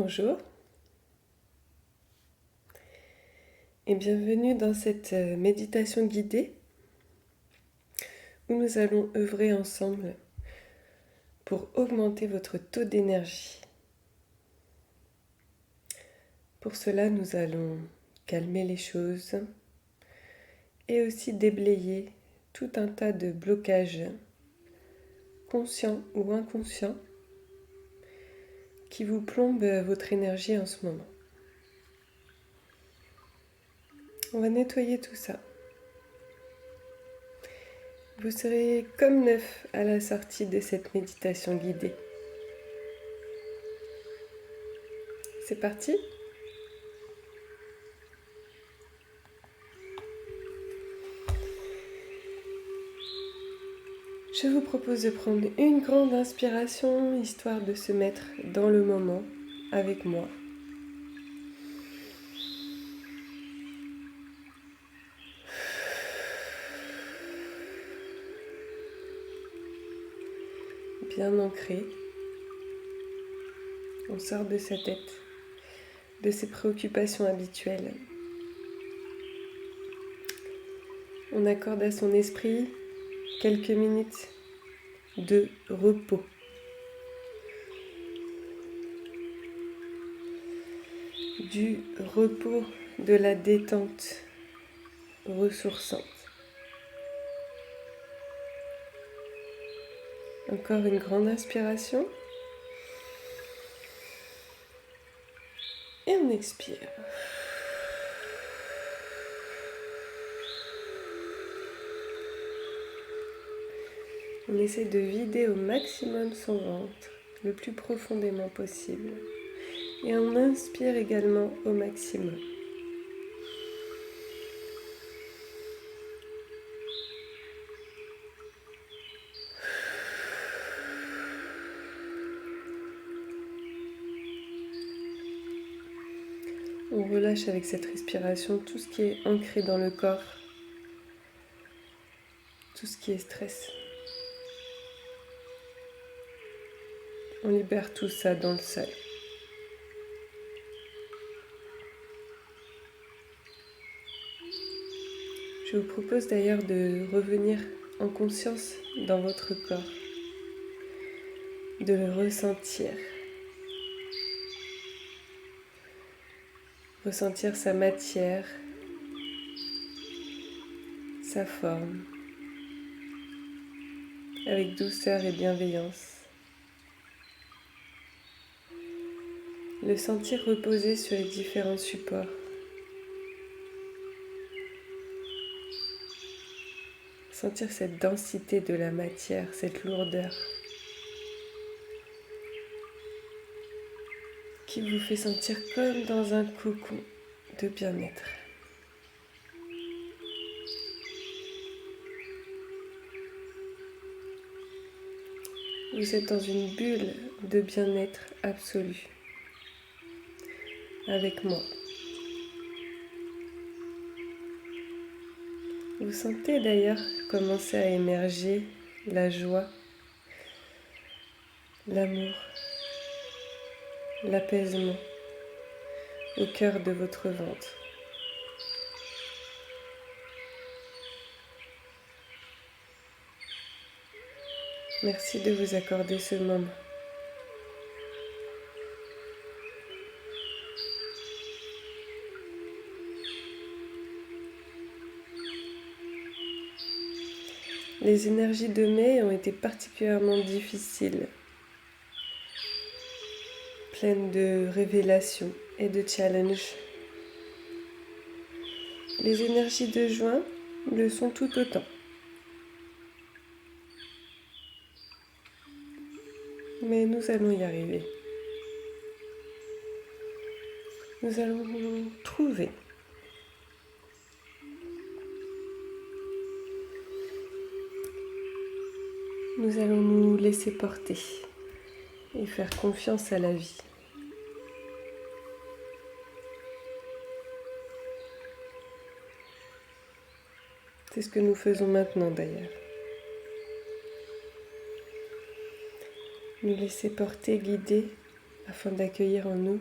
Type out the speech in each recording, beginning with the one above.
bonjour et bienvenue dans cette méditation guidée où nous allons œuvrer ensemble pour augmenter votre taux d'énergie. Pour cela, nous allons calmer les choses et aussi déblayer tout un tas de blocages conscients ou inconscients qui vous plombent votre énergie en ce moment. On va nettoyer tout ça. Vous serez comme neuf à la sortie de cette méditation guidée. C'est parti ? Je vous propose de prendre une grande inspiration, histoire de se mettre dans le moment avec moi. Bien ancré. On sort de sa tête, de ses préoccupations habituelles. On accorde à son esprit quelques minutes de repos. Du repos, de la détente ressourçante. Encore une grande inspiration. Et on expire. On essaie de vider au maximum son ventre, le plus profondément possible. Et on inspire également au maximum. On relâche avec cette respiration tout ce qui est ancré dans le corps, tout ce qui est stress. On libère tout ça dans le sol. Je vous propose d'ailleurs de revenir en conscience dans votre corps, de le ressentir. Ressentir sa matière, sa forme, avec douceur et bienveillance. Le sentir reposer sur les différents supports. Sentir cette densité de la matière, cette lourdeur qui vous fait sentir comme dans un cocon de bien-être. Vous êtes dans une bulle de bien-être absolu avec moi. Vous sentez d'ailleurs commencer à émerger la joie, l'amour, l'apaisement au cœur de votre ventre. Merci de vous accorder ce moment. Les énergies de mai ont été particulièrement difficiles, pleines de révélations et de challenges. Les énergies de juin le sont tout autant. Mais nous allons y arriver. Nous allons nous trouver. Nous allons nous laisser porter et faire confiance à la vie. C'est ce que nous faisons maintenant d'ailleurs. Nous laisser porter, guider, afin d'accueillir en nous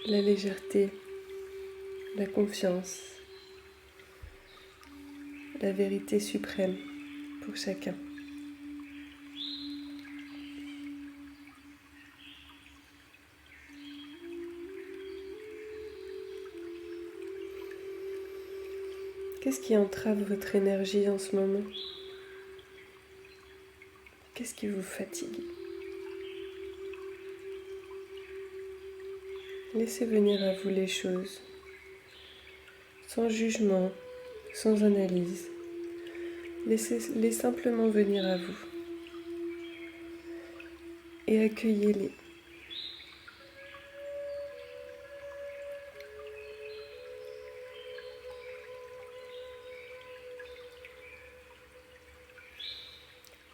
la légèreté, la confiance, la vérité suprême pour chacun. Qu'est-ce qui entrave votre énergie en ce moment? Qu'est-ce qui vous fatigue? Laissez venir à vous les choses, sans jugement, sans analyse. Laissez-les simplement venir à vous et accueillez-les.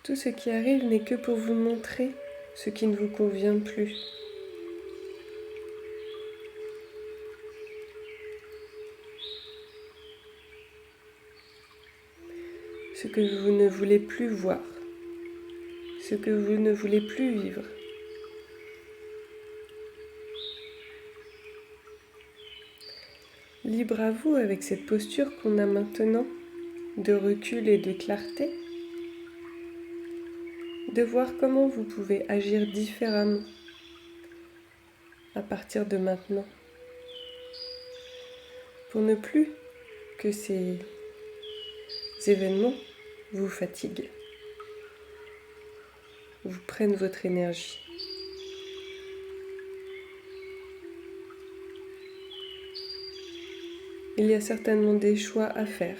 Tout ce qui arrive n'est que pour vous montrer ce qui ne vous convient plus. Ce que vous ne voulez plus voir, ce que vous ne voulez plus vivre. Libre à vous avec cette posture qu'on a maintenant, de recul et de clarté, de voir comment vous pouvez agir différemment à partir de maintenant, pour ne plus que ces événements vous fatiguent, vous prennent votre énergie. Il y a certainement des choix à faire,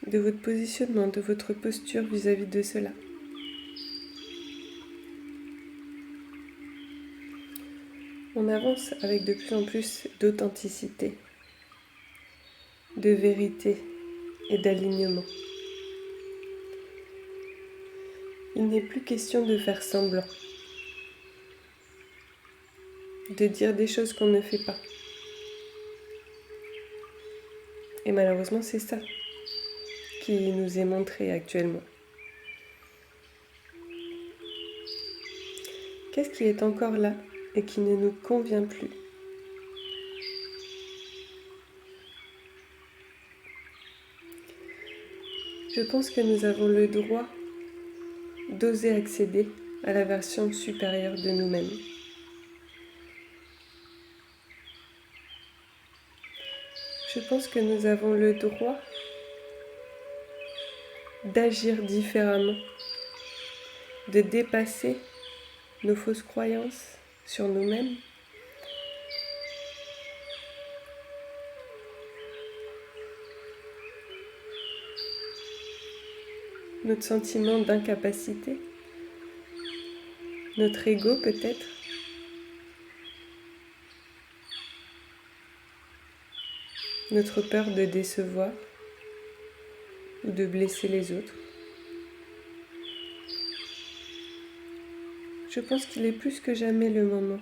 de votre positionnement, de votre posture vis-à-vis de cela. On avance avec de plus en plus d'authenticité, de vérité et d'alignement. Il n'est plus question de faire semblant, de dire des choses qu'on ne fait pas. Et malheureusement, c'est ça qui nous est montré actuellement. Qu'est-ce qui est encore là et qui ne nous convient plus? Je pense que nous avons le droit d'oser accéder à la version supérieure de nous-mêmes. Je pense que nous avons le droit d'agir différemment, de dépasser nos fausses croyances sur nous-mêmes, notre sentiment d'incapacité, notre ego peut-être, notre peur de décevoir ou de blesser les autres. Je pense qu'il est plus que jamais le moment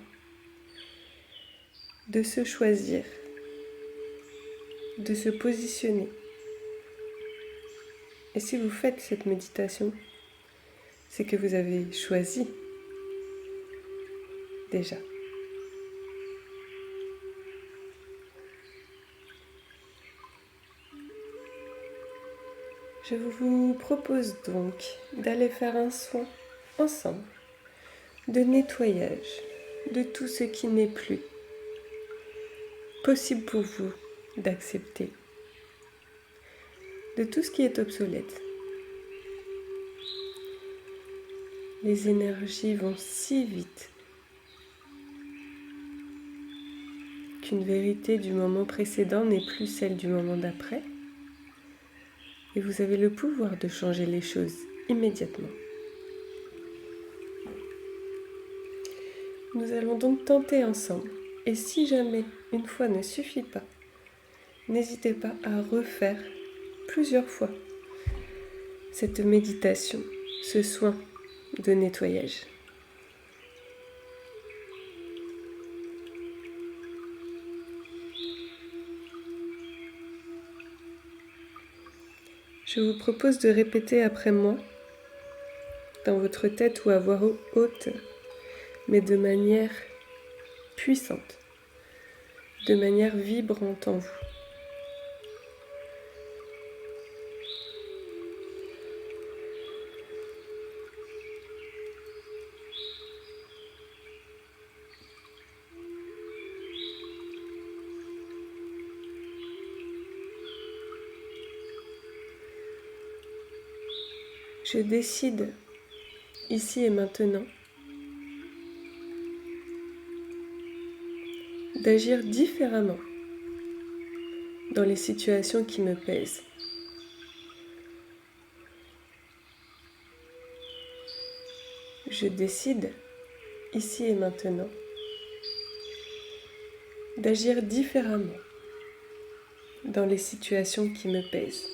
de se choisir, de se positionner. Et si vous faites cette méditation, c'est que vous avez choisi déjà. Je vous propose donc d'aller faire un soin ensemble de nettoyage de tout ce qui n'est plus possible pour vous d'accepter, de tout ce qui est obsolète. Les énergies vont si vite qu'une vérité du moment précédent n'est plus celle du moment d'après. Et vous avez le pouvoir de changer les choses immédiatement. Nous allons donc tenter ensemble. Et si jamais une fois ne suffit pas, n'hésitez pas à refaire plusieurs fois cette méditation, ce soin de nettoyage. Je vous propose de répéter après moi, dans votre tête ou à voix haute, mais de manière puissante, de manière vibrante en vous. Je décide, ici et maintenant, d'agir différemment dans les situations qui me pèsent. Je décide, ici et maintenant, d'agir différemment dans les situations qui me pèsent.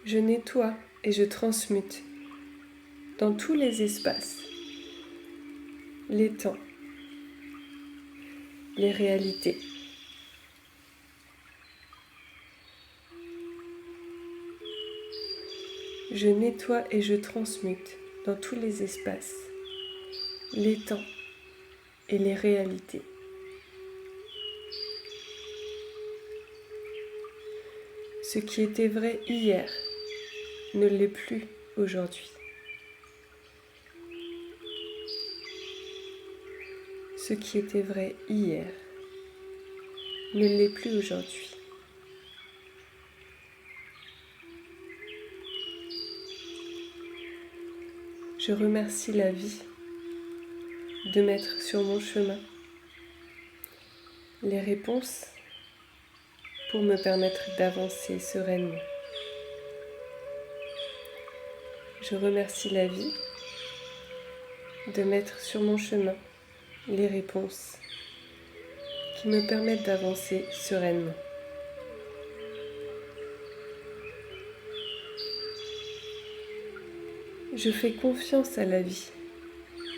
Je nettoie et je transmute dans tous les espaces, les temps, les réalités. Je nettoie et je transmute dans tous les espaces, les temps et les réalités. Ce qui était vrai hier ne l'est plus aujourd'hui. Ce qui était vrai hier ne l'est plus aujourd'hui. Je remercie la vie de mettre sur mon chemin les réponses pour me permettre d'avancer sereinement. Je remercie la vie de mettre sur mon chemin les réponses qui me permettent d'avancer sereinement. Je fais confiance à la vie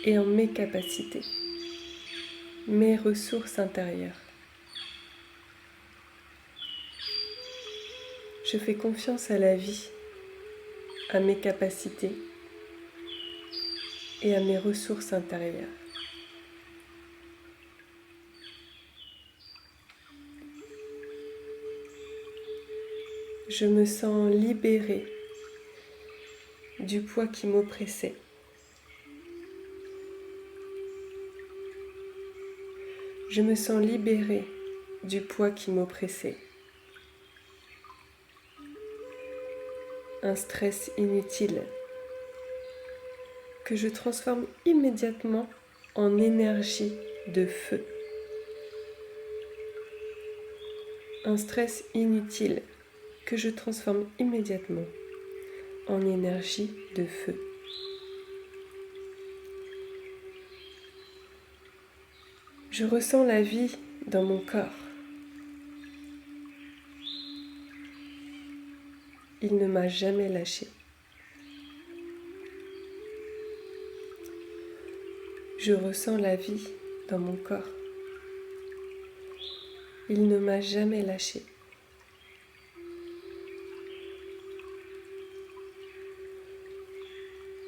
et en mes capacités, mes ressources intérieures. Je fais confiance à la vie, à mes capacités et à mes ressources intérieures. Je me sens libérée du poids qui m'oppressait. Je me sens libérée du poids qui m'oppressait. Un stress inutile que je transforme immédiatement en énergie de feu. Un stress inutile que je transforme immédiatement en énergie de feu. Je ressens la vie dans mon corps. Il ne m'a jamais lâché. Je ressens la vie dans mon corps. Il ne m'a jamais lâché.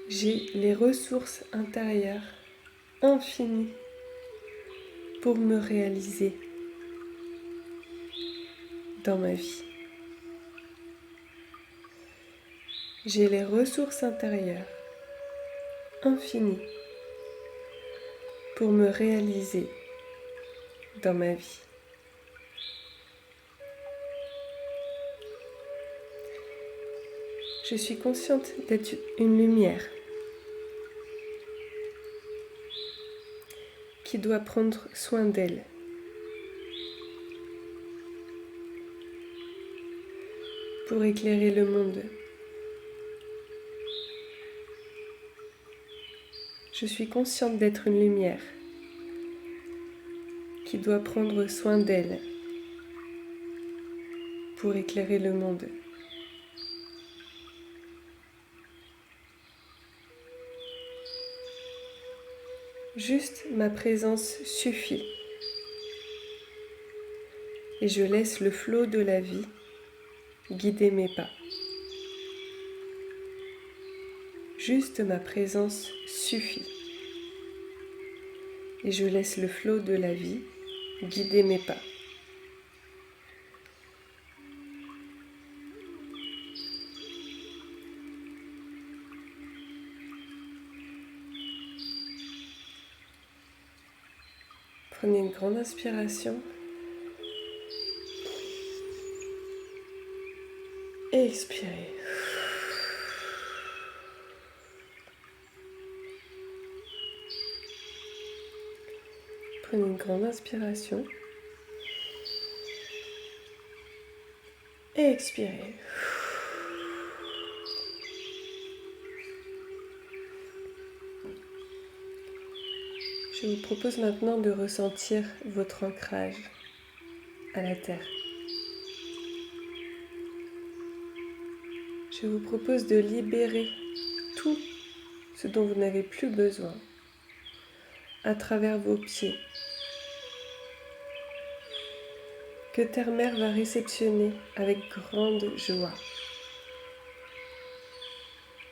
J'ai les ressources intérieures infinies pour me réaliser dans ma vie. J'ai les ressources intérieures infinies pour me réaliser dans ma vie. Je suis consciente d'être une lumière qui doit prendre soin d'elle. Pour éclairer le monde. Je suis consciente d'être une lumière qui doit prendre soin d'elle pour éclairer le monde. Juste ma présence suffit et je laisse le flot de la vie guider mes pas. Juste ma présence suffit et je laisse le flot de la vie guider mes pas. Prenez une grande inspiration et expirez. Prenez une grande inspiration et expirez. Je vous propose maintenant de ressentir votre ancrage à la terre. Je vous propose de libérer tout ce dont vous n'avez plus besoin à travers vos pieds, que Terre-Mère va réceptionner avec grande joie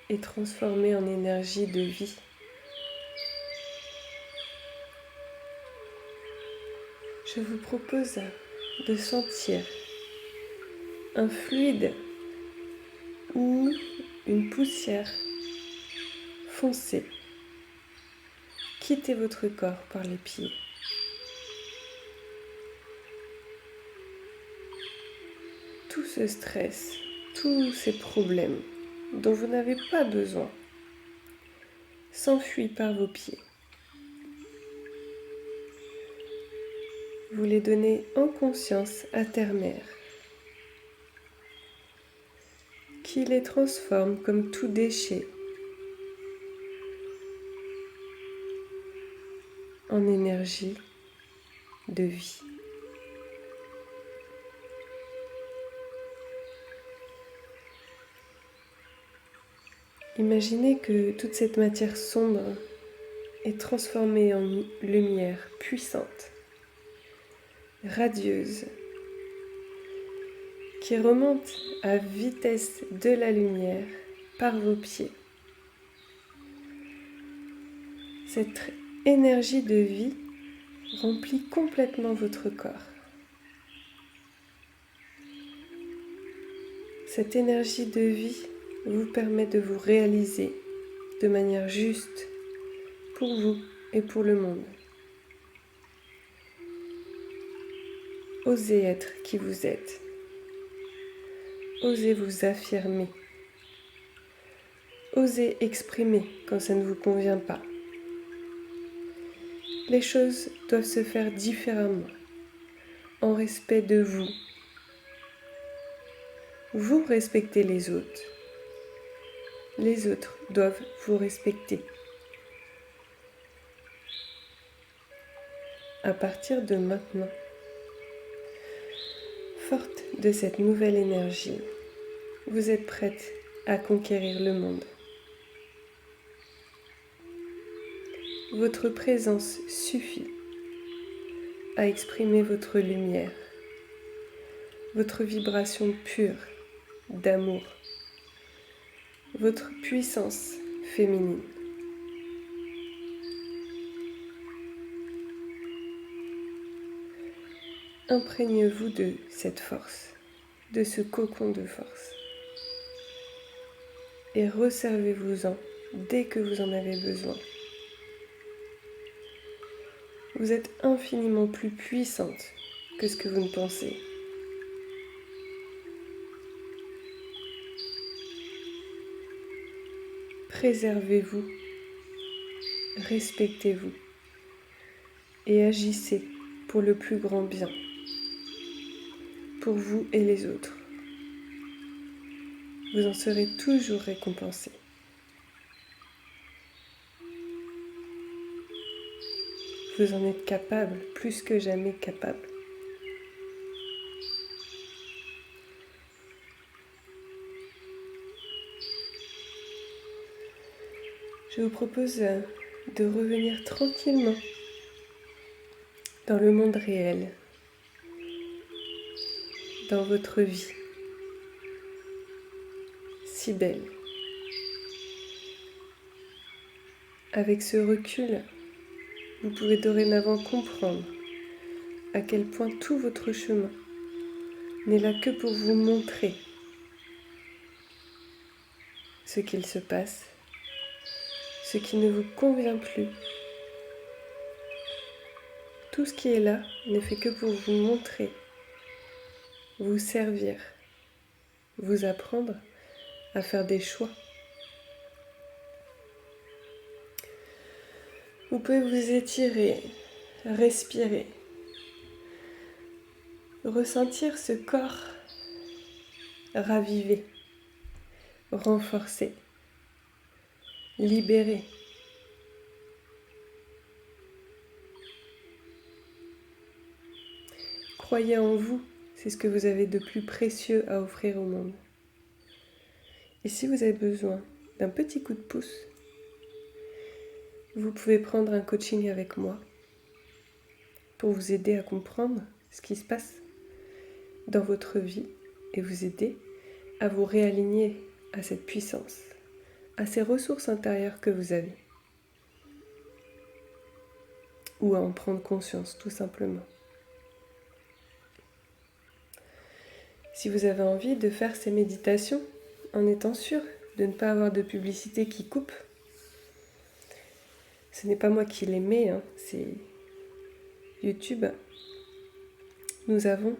et transformer en énergie de vie. Je vous propose de sentir un fluide ou une poussière foncée quitter votre corps par les pieds. Tout ce stress, tous ces problèmes dont vous n'avez pas besoin s'enfuient par vos pieds. Vous les donnez en conscience à Terre-Mère, qui les transforme comme tout déchet en énergie de vie. Imaginez que toute cette matière sombre est transformée en lumière puissante, radieuse, qui remonte à vitesse de la lumière par vos pieds. Cette énergie de vie remplit complètement votre corps. Cette énergie de vie vous permet de vous réaliser de manière juste pour vous et pour le monde. Osez être qui vous êtes. Osez vous affirmer. Osez exprimer quand ça ne vous convient pas. Les choses doivent se faire différemment, en respect de vous. Vous respectez les autres doivent vous respecter. À partir de maintenant, forte de cette nouvelle énergie, vous êtes prête à conquérir le monde. Votre présence suffit à exprimer votre lumière, votre vibration pure d'amour, votre puissance féminine. Imprégnez-vous de cette force, de ce cocon de force, et resservez-vous-en dès que vous en avez besoin. Vous êtes infiniment plus puissante que ce que vous ne pensez. Préservez-vous, respectez-vous et agissez pour le plus grand bien, pour vous et les autres. Vous en serez toujours récompensé. Vous en êtes capable, plus que jamais capable. Je vous propose de revenir tranquillement dans le monde réel, dans votre vie. Si belle. Avec ce recul, vous pouvez dorénavant comprendre à quel point tout votre chemin n'est là que pour vous montrer ce qu'il se passe, ce qui ne vous convient plus. Tout ce qui est là ne fait que pour vous montrer, vous servir, vous apprendre à faire des choix. Vous pouvez vous étirer, respirer, ressentir ce corps ravivé, renforcé, libéré. Croyez en vous, c'est ce que vous avez de plus précieux à offrir au monde. Et si vous avez besoin d'un petit coup de pouce, vous pouvez prendre un coaching avec moi pour vous aider à comprendre ce qui se passe dans votre vie et vous aider à vous réaligner à cette puissance, à ces ressources intérieures que vous avez. Ou à en prendre conscience, tout simplement. Si vous avez envie de faire ces méditations en étant sûr de ne pas avoir de publicité qui coupe, ce n'est pas moi qui les mets, c'est YouTube. Nous avons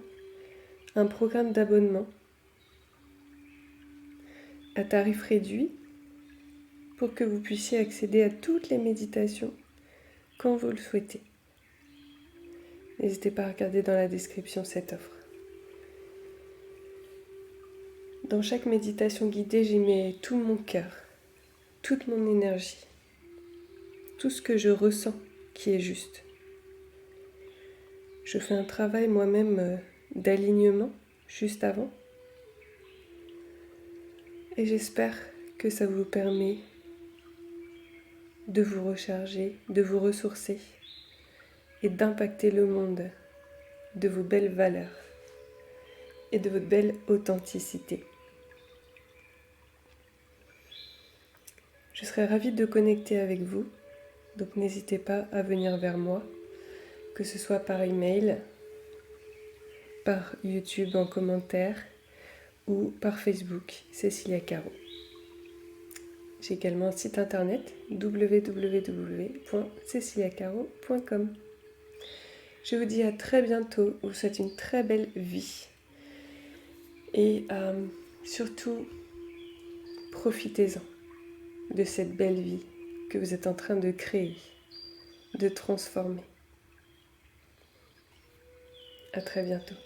un programme d'abonnement à tarif réduit pour que vous puissiez accéder à toutes les méditations quand vous le souhaitez. N'hésitez pas à regarder dans la description cette offre. Dans chaque méditation guidée, j'y mets tout mon cœur, toute mon énergie, tout ce que je ressens qui est juste. Je fais un travail moi-même d'alignement juste avant. Et j'espère que ça vous permet de vous recharger, de vous ressourcer et d'impacter le monde de vos belles valeurs et de votre belle authenticité. Je serais ravie de connecter avec vous, donc n'hésitez pas à venir vers moi, que ce soit par email, par YouTube en commentaire ou par Facebook, Cécilia Caro. J'ai également un site internet www.ceciliacaro.com. Je vous dis à très bientôt, vous souhaite une très belle vie et surtout profitez-en de cette belle vie que vous êtes en train de créer, de transformer. À très bientôt.